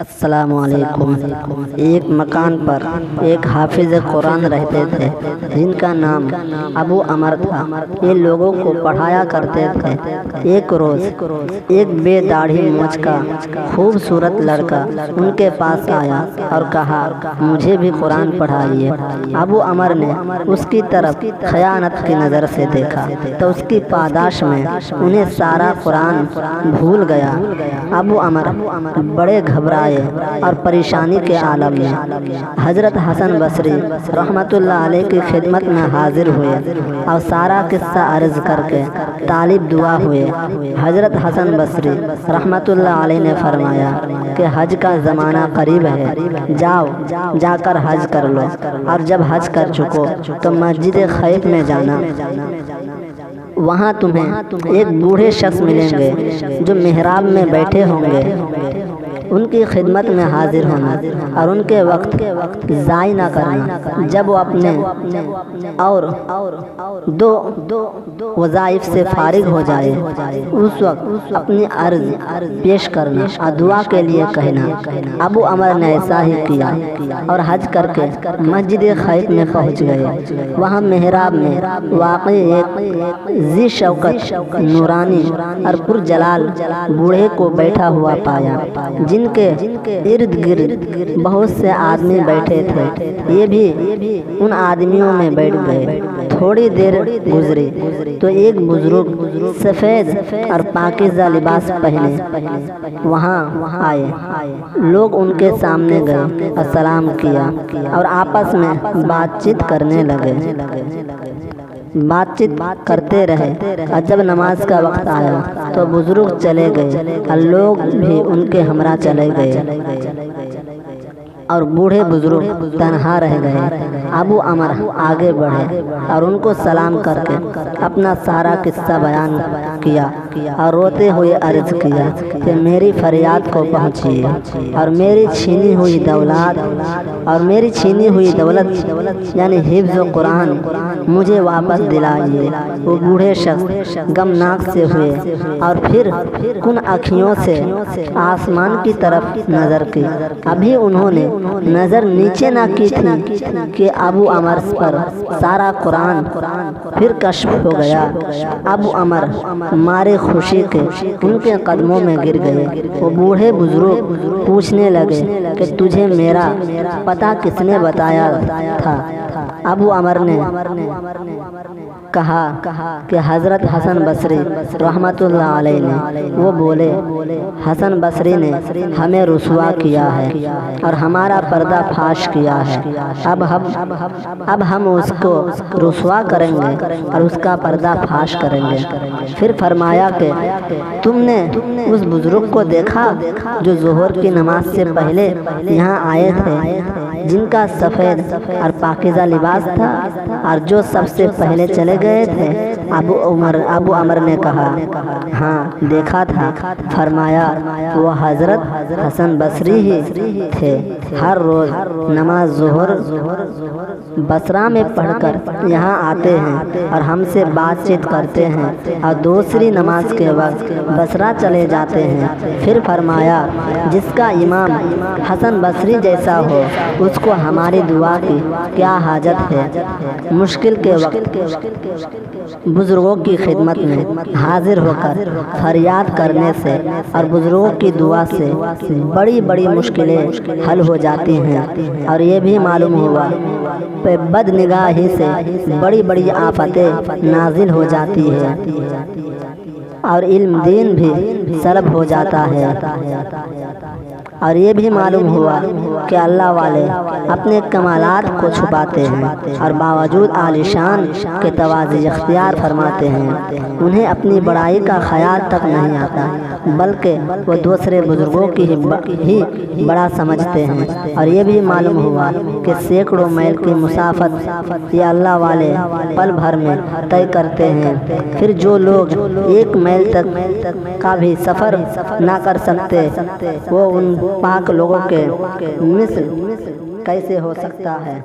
السلام علیکم۔ ایک مکان پر ایک حافظ قرآن رہتے تھے جن کا نام ابو عمر تھا۔ یہ لوگوں کو پڑھایا کرتے تھے۔ ایک روز ایک بے داڑھی مونچھ کا خوبصورت لڑکا ان کے پاس آیا اور کہا، مجھے بھی قرآن پڑھائیے۔ ابو عمر نے اس کی طرف خیانت کی نظر سے دیکھا تو اس کی پاداش میں انہیں سارا قرآن بھول گیا۔ ابو عمر بڑے گھبرائے اور پریشانی کے عالم میں حضرت حسن بصری رحمۃ اللہ علیہ کی خدمت میں حاضر ہوئے اور سارا قصہ عرض کر کے طالب دعا ہوئے۔ حضرت حسن بصری رحمۃ اللہ علیہ نے فرمایا کہ حج کا زمانہ قریب ہے، جا کر حج کر لو، اور جب حج کر چکو تو مسجد خیف میں جانا، وہاں تمہیں ایک بوڑھے شخص ملیں گے جو محراب میں بیٹھے ہوں گے۔ ان کی خدمت میں حاضر ہونا اور ان کے وقت ضائع نہ کرنا۔ جب وہ اپنے اور دو وظائف سے فارغ ہو جائے اس وقت اپنی عرض پیش کرنا اور دعا کے لیے کہنا۔ ابو عمر نے ایسا ہی کیا اور حج کر کے مسجد خیف میں پہنچ گئے۔ وہاں محراب میں واقع ایک ذی شوکت، نورانی اور پرجلال بوڑھے کو بیٹھا ہوا پایا، جن کے ارد گرد بہت سے آدمی بیٹھے تھے۔ یہ بھی ان آدمیوں میں بیٹھ گئے۔ تھوڑی دیر گزری تو ایک بزرگ سفید اور پاکیزہ لباس پہنے وہاں آئے۔ لوگ ان کے سامنے گئے اور سلام کیا اور آپس میں بات چیت کرنے لگے۔ بات چیت کرتے رہے اور جب نماز کا وقت آیا تو بزرگ چلے گئے اور لوگ بھی ان کے ہمراہ چلے گئے اور بوڑھے بزرگ تنہا رہ گئے۔ ابو عمر آگے بڑھے اور ان کو سلام کر کے اپنا سارا قصہ بیان کیا اور روتے ہوئے عرض کیا کہ میری فریاد کو پہنچیے اور میری چھینی ہوئی دولت یعنی حفظ قرآن مجھے واپس دلائیے۔ وہ بوڑھے شخص غمناک سے ہوئے اور پھر کن آنکھوں سے آسمان کی طرف نظر کی۔ ابھی انہوں نے نظر نیچے نہ کی تھی کہ ابو عمر پر سارا قرآن پھر کشف ہو گیا۔ ابو عمر مارے خوشی کے ان کے قدموں میں گر گئے۔ وہ بوڑھے بزرگ پوچھنے لگے کہ تجھے میرا پتہ کس نے بتایا تھا؟ ابو عمر نے کہا کہ حضرت حسن بصری رحمۃ اللہ علیہ نے۔ وہ بولے، حسن بصری نے ہمیں رسوا کیا ہے اور ہمارا پردہ فاش کیا ہے۔ اب ہم اس کو رسوا کریں گے اور اس کا پردہ فاش کریں گے۔ پھر فرمایا کہ تم نے اس بزرگ کو دیکھا جو ظہر کی نماز سے پہلے یہاں آئے تھے، جن کا سفید اور پاکیزہ لباس تھا اور جو سب سے پہلے چلے گئے تھے؟ ابو عمر نے کہا، ہاں دیکھا تھا۔ فرمایا، وہ حضرت حسن بصری ہی تھے۔ ہر روز نماز ظہر بصرہ میں پڑھ کر یہاں آتے ہیں اور ہم سے بات چیت کرتے ہیں اور دوسری نماز کے وقت بصرہ چلے جاتے ہیں۔ پھر فرمایا، جس کا امام حسن بصری جیسا ہو اس کو ہماری دعا کی کیا حاجت ہے؟ مشکل کے وقت بزرگوں کی خدمت میں حاضر ہو کر فریاد کرنے سے اور بزرگوں کی دعا سے بڑی بڑی مشکلیں حل ہو جاتی ہیں۔ اور یہ بھی معلوم ہوا کہ بد نگاہی سے بڑی بڑی آفتیں نازل ہو جاتی ہے اور علم دین بھی سلب ہو جاتا ہے۔ اور یہ بھی معلوم ہوا کہ اللہ والے اپنے کمالات کو چھپاتے ہیں اور باوجود عالی شان کے تواضع اختیار فرماتے ہیں۔ انہیں اپنی بڑائی کا خیال تک نہیں آتا، بلکہ وہ دوسرے بزرگوں کی ہی بڑا سمجھتے ہیں۔ اور یہ بھی معلوم ہوا کہ سینکڑوں میل کی مسافت یہ اللہ والے پل بھر میں طے کرتے ہیں۔ پھر جو لوگ 1 میل تک کا بھی سفر نہ کر سکتے، وہ ان پاک لوگوں کے مثل کیسے ہو سکتا ہے؟